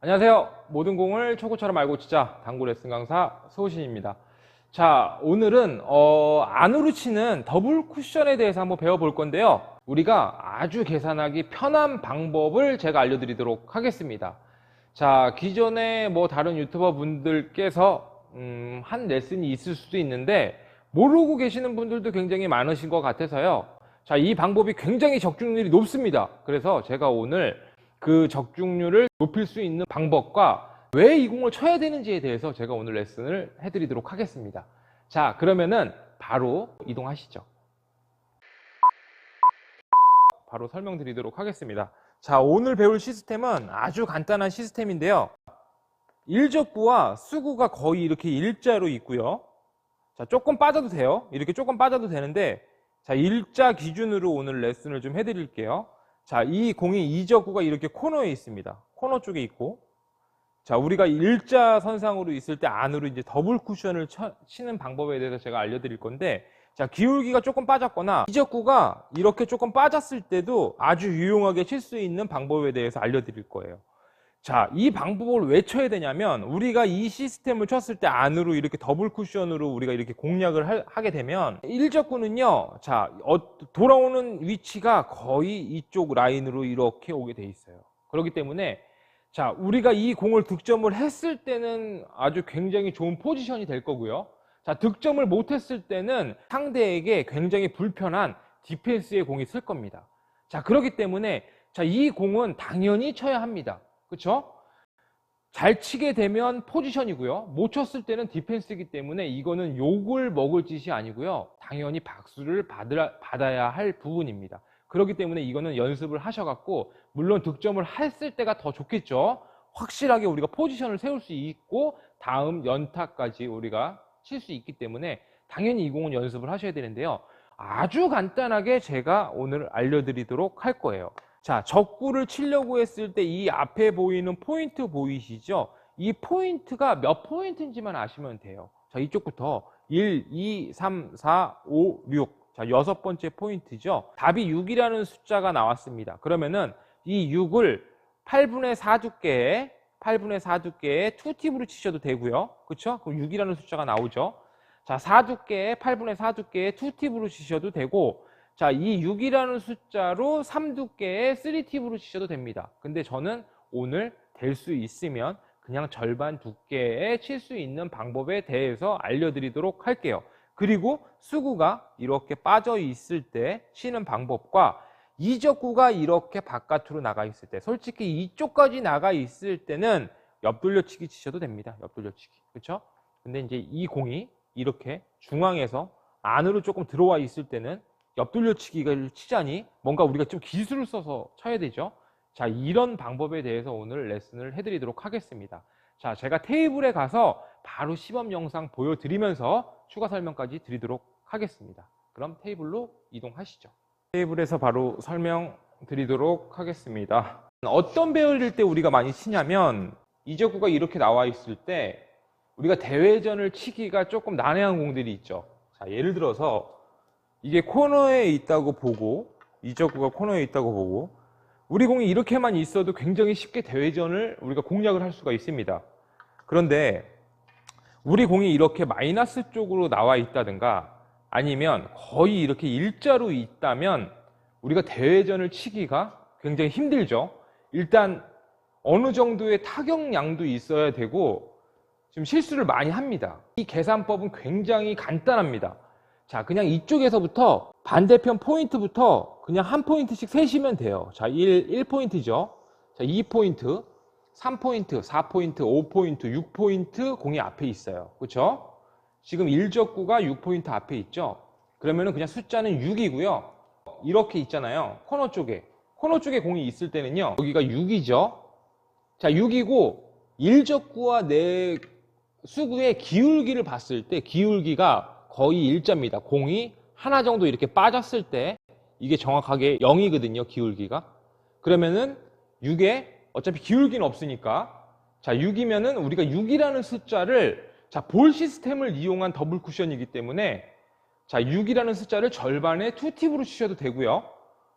안녕하세요. 모든 공을 초구처럼 알고 치자 당구 레슨 강사 소신입니다. 자, 오늘은 안으로 치는 더블 쿠션에 대해서 한번 배워볼 건데요. 우리가 아주 계산하기 편한 방법을 제가 알려드리도록 하겠습니다. 자, 기존에 다른 유튜버 분들께서 한 레슨이 있을 수도 있는데 모르고 계시는 분들도 굉장히 많으신 것 같아서요. 자, 이 방법이 굉장히 적중률이 높습니다. 그래서 제가 오늘 그 적중률을 높일 수 있는 방법과 왜 이 공을 쳐야 되는지에 대해서 제가 오늘 레슨을 해드리도록 하겠습니다. 자, 그러면은 바로 이동하시죠. 바로 설명드리도록 하겠습니다. 자, 오늘 배울 시스템은 아주 간단한 시스템인데요. 일적구와 수구가 거의 이렇게 일자로 있고요. 자, 조금 빠져도 돼요. 이렇게 조금 빠져도 되는데, 자, 일자 기준으로 오늘 레슨을 좀 해드릴게요. 자, 이 공이 이적구가 이렇게 코너에 있습니다. 코너 쪽에 있고, 자, 우리가 일자선상으로 있을 때 안으로 이제 더블 쿠션을 치는 방법에 대해서 제가 알려드릴 건데, 자, 기울기가 조금 빠졌거나 이적구가 이렇게 조금 빠졌을 때도 아주 유용하게 칠 수 있는 방법에 대해서 알려드릴 거예요. 자, 이 방법을 왜 쳐야 되냐면 우리가 이 시스템을 쳤을 때 안으로 이렇게 더블 쿠션으로 우리가 이렇게 공략을 하게 되면 일적구는요, 자, 돌아오는 위치가 거의 이쪽 라인으로 이렇게 오게 돼 있어요. 그렇기 때문에 자, 우리가 이 공을 득점을 했을 때는 아주 굉장히 좋은 포지션이 될 거고요. 자, 득점을 못 했을 때는 상대에게 굉장히 불편한 디펜스의 공이 쓸 겁니다. 자, 그렇기 때문에 자, 이 공은 당연히 쳐야 합니다. 그렇죠? 잘 치게 되면 포지션이고요. 못 쳤을 때는 디펜스이기 때문에 이거는 욕을 먹을 짓이 아니고요. 당연히 박수를 받아야 할 부분입니다. 그렇기 때문에 이거는 연습을 하셔갖고 물론 득점을 했을 때가 더 좋겠죠. 확실하게 우리가 포지션을 세울 수 있고 다음 연타까지 우리가 칠 수 있기 때문에 당연히 이 공은 연습을 하셔야 되는데요. 아주 간단하게 제가 오늘 알려드리도록 할 거예요. 자, 적구를 치려고 했을 때 이 앞에 보이는 포인트 보이시죠? 이 포인트가 몇 포인트인지만 아시면 돼요. 자, 이쪽부터 1, 2, 3, 4, 5, 6. 자, 6번째 포인트죠. 답이 6이라는 숫자가 나왔습니다. 그러면은 이 6을 8분의 4 두께에 2팁으로 치셔도 되고요. 그렇죠? 그럼 6이라는 숫자가 나오죠. 자, 4 두께에 8분의 4 두께에 2팁으로 치셔도 되고, 자, 이 6이라는 숫자로 3두께의 3팁으로 치셔도 됩니다. 근데 저는 오늘 될 수 있으면 그냥 절반 두께에 칠 수 있는 방법에 대해서 알려드리도록 할게요. 그리고 수구가 이렇게 빠져 있을 때 치는 방법과 이적구가 이렇게 바깥으로 나가 있을 때, 솔직히 이쪽까지 나가 있을 때는 옆돌려치기 치셔도 됩니다. 옆돌려치기. 그렇죠? 근데 이제 이 공이 이렇게 중앙에서 안으로 조금 들어와 있을 때는 옆돌려치기를 치자니 뭔가 우리가 좀 기술을 써서 쳐야 되죠. 자, 이런 방법에 대해서 오늘 레슨을 해드리도록 하겠습니다. 자, 제가 테이블에 가서 바로 시범 영상 보여드리면서 추가 설명까지 드리도록 하겠습니다. 그럼 테이블로 이동하시죠. 테이블에서 바로 설명드리도록 하겠습니다. 어떤 배열일 때 우리가 많이 치냐면 이적구가 이렇게 나와 있을 때 우리가 대회전을 치기가 조금 난해한 공들이 있죠. 자, 예를 들어서 이게 코너에 있다고 보고, 이적구가 코너에 있다고 보고, 우리 공이 이렇게만 있어도 굉장히 쉽게 대회전을 우리가 공략을 할 수가 있습니다. 그런데 우리 공이 이렇게 마이너스 쪽으로 나와 있다든가 아니면 거의 이렇게 일자로 있다면 우리가 대회전을 치기가 굉장히 힘들죠. 일단 어느 정도의 타격량도 있어야 되고 지금 실수를 많이 합니다. 이 계산법은 굉장히 간단합니다. 자, 그냥 이쪽에서부터 반대편 포인트부터 그냥 한 포인트씩 세시면 돼요. 자, 1포인트죠. 자, 2포인트, 3포인트, 4포인트, 5포인트, 6포인트 공이 앞에 있어요. 그렇죠? 지금 1적구가 6포인트 앞에 있죠. 그러면은 그냥 숫자는 6이고요. 이렇게 있잖아요. 코너 쪽에. 코너 쪽에 공이 있을 때는요. 여기가 6이죠. 자, 6이고 1적구와 내 수구의 기울기를 봤을 때 기울기가 거의 일자입니다. 공이 하나 정도 이렇게 빠졌을 때 이게 정확하게 0이거든요. 기울기가. 그러면은 6에 어차피 기울기는 없으니까 자, 6이면은 우리가 6이라는 숫자를 자, 볼 시스템을 이용한 더블 쿠션이기 때문에 자, 6이라는 숫자를 절반에 2팁으로 치셔도 되고요.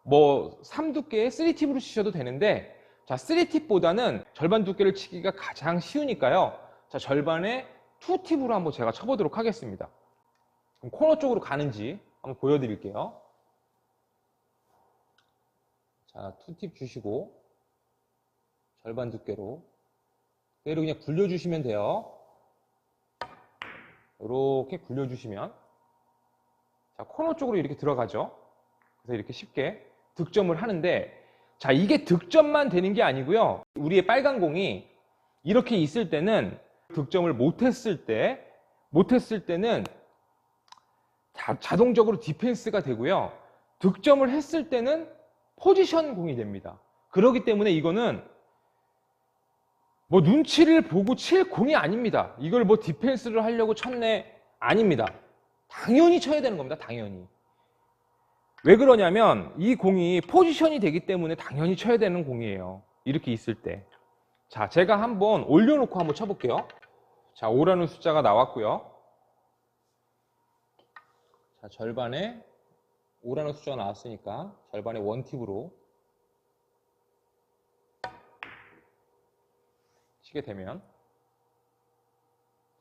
3두께에 3팁으로 치셔도 되는데 자, 자, 3팁보다는 절반 두께를 치기가 가장 쉬우니까요. 자, 절반에 2팁으로 한번 제가 쳐보도록 하겠습니다. 그럼 코너 쪽으로 가는지 한번 보여드릴게요. 자, 2팁 주시고 절반 두께로 그대로 그냥 굴려주시면 돼요. 이렇게 굴려주시면 자, 코너 쪽으로 이렇게 들어가죠. 그래서 이렇게 쉽게 득점을 하는데, 자, 이게 득점만 되는 게 아니고요. 우리의 빨간 공이 이렇게 있을 때는 득점을 못했을 때는 자동적으로 디펜스가 되고요. 득점을 했을 때는 포지션 공이 됩니다. 그렇기 때문에 이거는 뭐 눈치를 보고 칠 공이 아닙니다. 이걸 뭐 디펜스를 하려고 쳤네, 아닙니다. 당연히 쳐야 되는 겁니다. 당연히. 왜 그러냐면 이 공이 포지션이 되기 때문에 당연히 쳐야 되는 공이에요. 이렇게 있을 때. 자, 제가 한번 올려놓고 한번 쳐볼게요. 자, 5라는 숫자가 나왔고요. 자, 절반에 5라는 숫자가 나왔으니까 절반에 1팁으로 치게 되면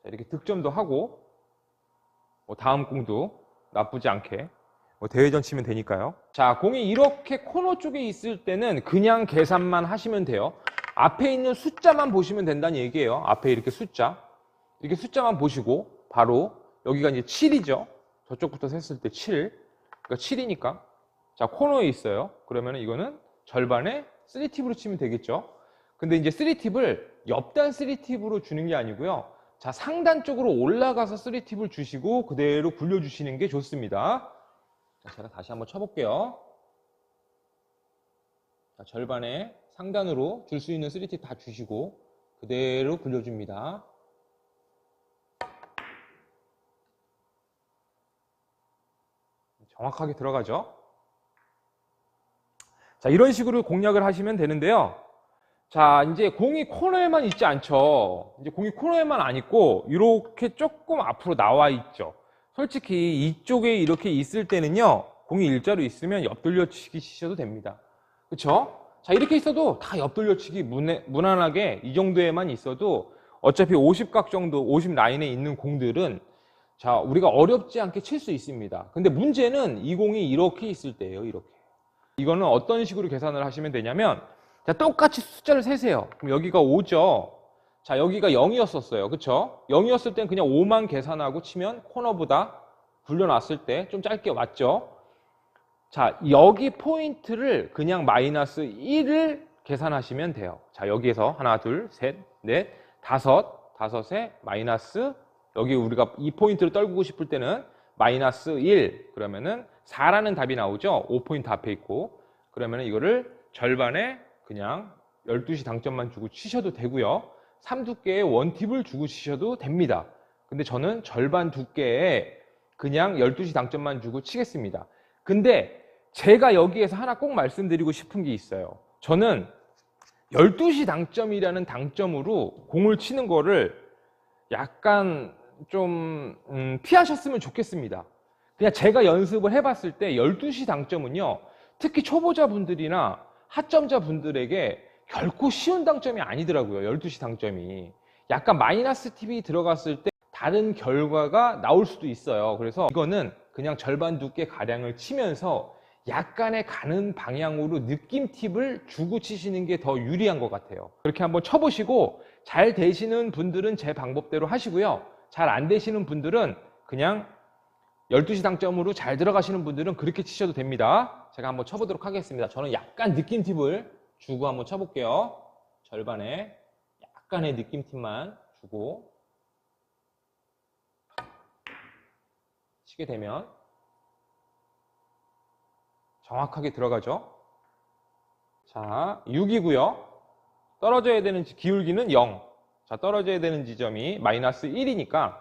자, 이렇게 득점도 하고 뭐 다음 공도 나쁘지 않게 뭐 대회전 치면 되니까요. 자, 공이 이렇게 코너 쪽에 있을 때는 그냥 계산만 하시면 돼요. 앞에 있는 숫자만 보시면 된다는 얘기예요. 앞에 이렇게 숫자만 보시고 바로 여기가 이제 7이죠. 저쪽부터 셌을 때 7. 그러니까 7이니까 자, 코너에 있어요. 그러면 이거는 절반에 3팁으로 치면 되겠죠. 근데 이제 3팁을 옆단 3팁으로 주는 게 아니고요. 자, 상단 쪽으로 올라가서 3팁을 주시고 그대로 굴려주시는 게 좋습니다. 자, 제가 다시 한번 쳐볼게요. 자, 절반에 상단으로 줄 수 있는 3팁 다 주시고 그대로 굴려줍니다. 정확하게 들어가죠. 자, 이런 식으로 공략을 하시면 되는데요. 자, 이제 공이 코너에만 있지 않죠. 이제 공이 코너에만 안 있고 이렇게 조금 앞으로 나와 있죠. 솔직히 이쪽에 이렇게 있을 때는요, 공이 일자로 있으면 옆돌려치기 치셔도 됩니다. 그쵸? 자, 이렇게 있어도 다 옆돌려치기 무난하게 이 정도에만 있어도 어차피 50각 정도, 50 라인에 있는 공들은 자, 우리가 어렵지 않게 칠 수 있습니다. 근데 문제는 이 공이 이렇게 있을 때예요. 이렇게. 이거는 어떤 식으로 계산을 하시면 되냐면, 자, 똑같이 숫자를 세세요. 그럼 여기가 5죠. 자, 여기가 0이었었어요. 그쵸? 0이었을 땐 그냥 5만 계산하고 치면 코너보다 굴려놨을 때 좀 짧게 왔죠. 자, 여기 포인트를 그냥 마이너스 1을 계산하시면 돼요. 자, 여기에서 하나, 둘, 셋, 넷, 다섯에 마이너스, 여기 우리가 이 포인트를 떨구고 싶을 때는 마이너스 1, 그러면은 4라는 답이 나오죠. 5포인트 앞에 있고. 그러면은 이거를 절반에 그냥 12시 당점만 주고 치셔도 되고요. 3두께에 1팁을 주고 치셔도 됩니다. 근데 저는 절반 두께에 그냥 12시 당점만 주고 치겠습니다. 근데 제가 여기에서 하나 꼭 말씀드리고 싶은 게 있어요. 저는 12시 당점이라는 당점으로 공을 치는 거를 약간 좀 피하셨으면 좋겠습니다. 그냥 제가 연습을 해봤을 때 12시 당점은요, 특히 초보자분들이나 하점자분들에게 결코 쉬운 당점이 아니더라고요. 12시 당점이 약간 마이너스 팁이 들어갔을 때 다른 결과가 나올 수도 있어요. 그래서 이거는 그냥 절반 두께 가량을 치면서 약간의 가는 방향으로 느낌 팁을 주고 치시는 게 더 유리한 것 같아요. 그렇게 한번 쳐보시고 잘 되시는 분들은 제 방법대로 하시고요. 잘 안 되시는 분들은 그냥 12시 당점으로 잘 들어가시는 분들은 그렇게 치셔도 됩니다. 제가 한번 쳐보도록 하겠습니다. 저는 약간 느낌 팁을 주고 한번 쳐볼게요. 절반에 약간의 느낌 팁만 주고 치게 되면 정확하게 들어가죠. 자, 6이고요. 떨어져야 되는 기울기는 0. 자, 떨어져야 되는 지점이 마이너스 1이니까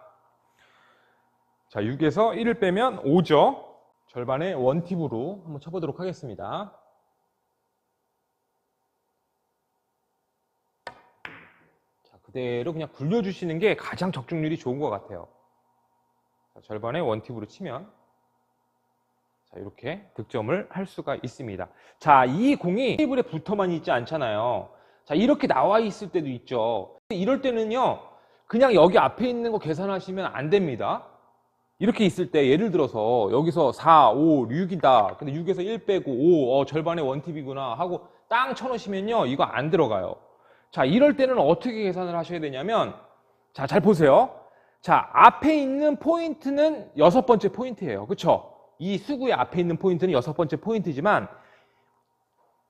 자, 6에서 1을 빼면 5죠. 절반에 1팁으로 한번 쳐보도록 하겠습니다. 자, 그대로 그냥 굴려주시는 게 가장 적중률이 좋은 것 같아요. 자, 절반에 1팁으로 치면 자, 이렇게 득점을 할 수가 있습니다. 자, 이 공이 테이블에 붙어만 있지 않잖아요. 자, 이렇게 나와 있을 때도 있죠. 이럴 때는요, 그냥 여기 앞에 있는 거 계산하시면 안 됩니다. 이렇게 있을 때 예를 들어서 여기서 4, 5, 6이다. 근데 6에서 1 빼고 5, 절반의 원팁이구나 하고 땅 쳐놓으시면요, 이거 안 들어가요. 자, 이럴 때는 어떻게 계산을 하셔야 되냐면, 자, 잘 보세요. 자, 앞에 있는 포인트는 6번째 포인트예요. 그쵸? 이 수구의 앞에 있는 포인트는 6번째 포인트지만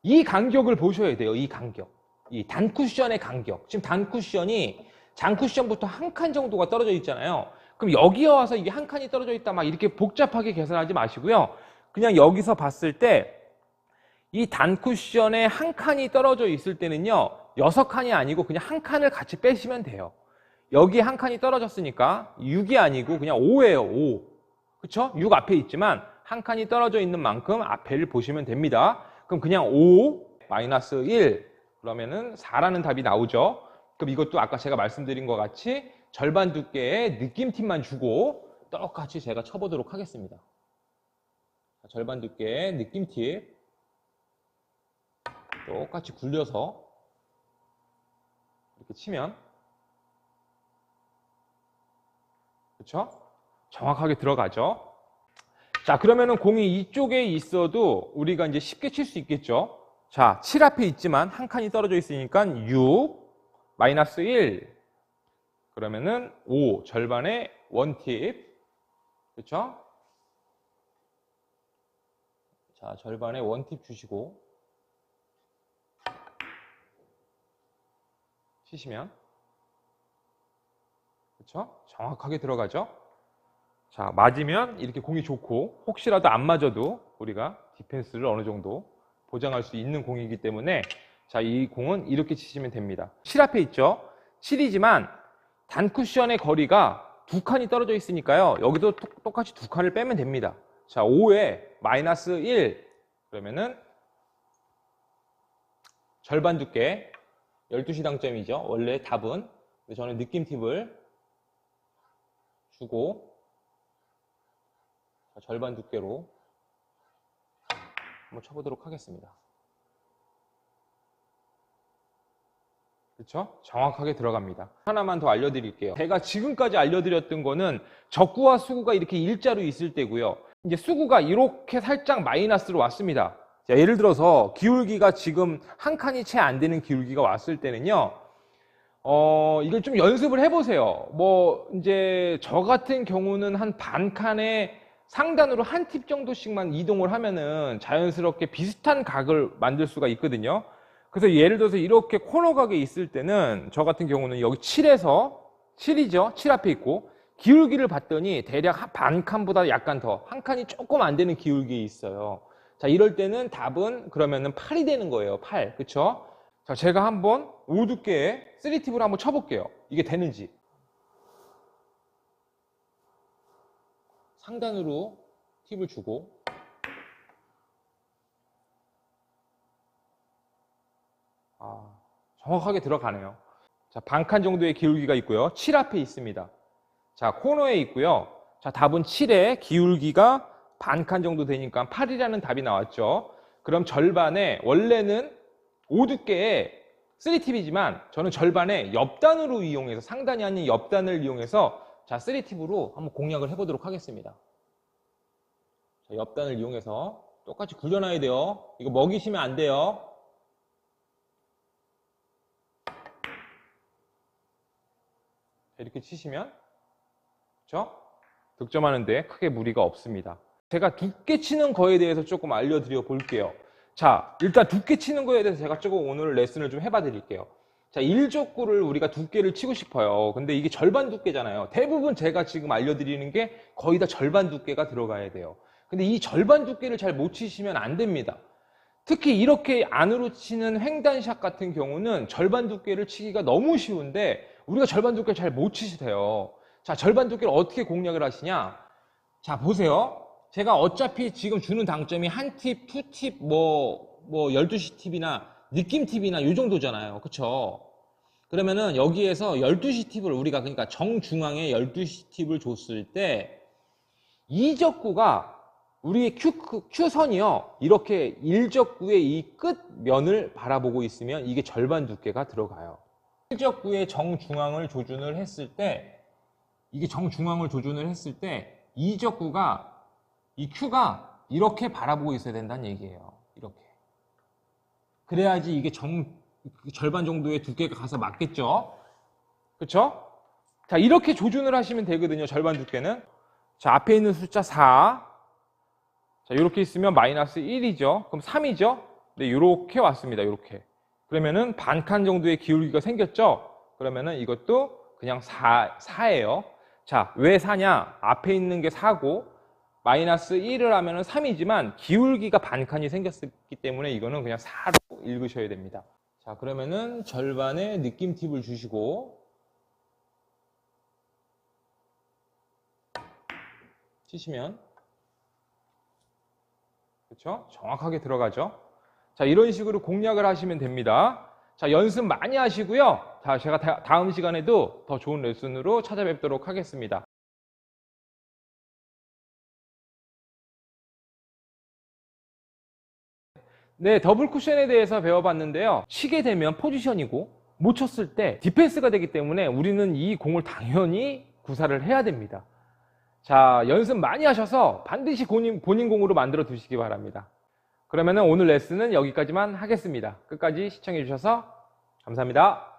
이 간격을 보셔야 돼요. 이 간격. 이 단쿠션의 간격. 지금 단쿠션이 장쿠션부터 한 칸 정도가 떨어져 있잖아요. 그럼 여기에 와서 이게 한 칸이 떨어져 있다 막 이렇게 복잡하게 계산하지 마시고요. 그냥 여기서 봤을 때 이 단쿠션에 한 칸이 떨어져 있을 때는요, 6칸이 아니고 그냥 한 칸을 같이 빼시면 돼요. 여기에 한 칸이 떨어졌으니까 6이 아니고 그냥 5예요. 5. 그쵸? 6 앞에 있지만 한 칸이 떨어져 있는 만큼 앞에를 보시면 됩니다. 그럼 그냥 5 마이너스 1 그러면은 4라는 답이 나오죠. 그럼 이것도 아까 제가 말씀드린 것 같이 절반 두께의 느낌팁만 주고 똑같이 제가 쳐보도록 하겠습니다. 절반 두께의 느낌팁 똑같이 굴려서 이렇게 치면, 그렇죠? 정확하게 들어가죠. 자, 그러면은 공이 이쪽에 있어도 우리가 이제 쉽게 칠 수 있겠죠. 자, 7 앞에 있지만 한 칸이 떨어져 있으니까 6 마이너스 1 그러면은 5 절반의 원팁, 그렇죠? 자, 절반의 원팁 주시고 치시면, 그렇죠? 정확하게 들어가죠. 자, 맞으면 이렇게 공이 좋고 혹시라도 안 맞아도 우리가 디펜스를 어느 정도 보장할 수 있는 공이기 때문에, 자, 이 공은 이렇게 치시면 됩니다. 7 앞에 있죠. 7이지만 단쿠션의 거리가 2칸이 떨어져 있으니까요, 여기도 똑같이 2칸을 빼면 됩니다. 자, 5에 마이너스 1 그러면은 절반 두께 12시 당점이죠. 원래 답은. 근데 저는 느낌 팁을 주고, 자, 절반 두께로 한번 쳐보도록 하겠습니다. 그렇죠? 정확하게 들어갑니다. 하나만 더 알려드릴게요. 제가 지금까지 알려드렸던 거는 적구와 수구가 이렇게 일자로 있을 때고요. 이제 수구가 이렇게 살짝 마이너스로 왔습니다. 자, 예를 들어서 기울기가 지금 한 칸이 채 안 되는 기울기가 왔을 때는요, 이걸 좀 연습을 해보세요. 뭐 이제 저 같은 경우는 한 반 칸에 상단으로 한 팁 정도씩만 이동을 하면은 자연스럽게 비슷한 각을 만들 수가 있거든요. 그래서 예를 들어서 이렇게 코너 각에 있을 때는 저 같은 경우는 여기 7에서 7이죠. 7 앞에 있고 기울기를 봤더니 대략 반 칸보다 약간 더 한 칸이 조금 안 되는 기울기에 있어요. 자, 이럴 때는 답은 그러면은 8이 되는 거예요. 8. 그쵸? 자, 제가 한번 5두께의 3팁을 한번 쳐볼게요. 이게 되는지. 상단으로 팁을 주고 정확하게 들어가네요. 자, 반칸 정도의 기울기가 있고요. 7 앞에 있습니다. 자, 코너에 있고요. 자, 답은 7에 기울기가 반칸 정도 되니까 8이라는 답이 나왔죠. 그럼 절반에, 원래는 5두께의 3팁이지만 저는 절반에 옆단으로 이용해서, 상단이 아닌 옆단을 이용해서, 자, 3팁으로 한번 공략을 해보도록 하겠습니다. 자, 옆단을 이용해서 똑같이 굴려놔야 돼요. 이거 먹이시면 안 돼요. 이렇게 치시면, 그렇죠? 득점하는데 크게 무리가 없습니다. 제가 두께 치는 거에 대해서 조금 알려드려 볼게요. 자, 일단 두께 치는 거에 대해서 제가 조금 오늘 레슨을 좀 해봐 드릴게요. 자, 1족구를 우리가 두께를 치고 싶어요. 근데 이게 절반 두께잖아요. 대부분 제가 지금 알려드리는 게 거의 다 절반 두께가 들어가야 돼요. 근데 이 절반 두께를 잘 못 치시면 안 됩니다. 특히 이렇게 안으로 치는 횡단샷 같은 경우는 절반 두께를 치기가 너무 쉬운데 우리가 절반 두께를 잘 못 치시대요. 자, 절반 두께를 어떻게 공략을 하시냐? 자, 보세요. 제가 어차피 지금 주는 당점이 한 팁, 투 팁, 12시 팁이나 느낌 팁이나 이 정도잖아요. 그쵸? 그러면은 여기에서 12시 팁을 우리가, 그러니까 정중앙에 12시 팁을 줬을 때 이 적구가 우리의 Q선이요. 이렇게 일적구의 이 끝면을 바라보고 있으면 이게 절반 두께가 들어가요. 일적구의 정중앙을 조준을 했을 때, 이게 정중앙을 조준을 했을 때 이적구가, 이 Q가 이렇게 바라보고 있어야 된다는 얘기예요. 이렇게. 그래야지 이게 절반 정도의 두께가 가서 맞겠죠? 그쵸? 자, 이렇게 조준을 하시면 되거든요. 절반 두께는. 자, 앞에 있는 숫자 4. 자, 이렇게 있으면 마이너스 1이죠. 그럼 3이죠? 네, 이렇게 왔습니다. 이렇게. 그러면은 반칸 정도의 기울기가 생겼죠? 그러면은 이것도 그냥 4예요. 자, 왜 4냐? 앞에 있는 게 4고 마이너스 1을 하면은 3이지만 기울기가 반칸이 생겼기 때문에 이거는 그냥 4로 읽으셔야 됩니다. 자, 그러면은 절반의 느낌 팁을 주시고 치시면, 그렇죠? 정확하게 들어가죠. 자, 이런 식으로 공략을 하시면 됩니다. 자, 연습 많이 하시고요. 자, 제가 다음 시간에도 더 좋은 레슨으로 찾아뵙도록 하겠습니다. 네, 더블 쿠션에 대해서 배워봤는데요. 치게 되면 포지션이고 못 쳤을 때 디펜스가 되기 때문에 우리는 이 공을 당연히 구사를 해야 됩니다. 자, 연습 많이 하셔서 반드시 본인 공으로 만들어 두시기 바랍니다. 그러면 오늘 레슨은 여기까지만 하겠습니다. 끝까지 시청해 주셔서 감사합니다.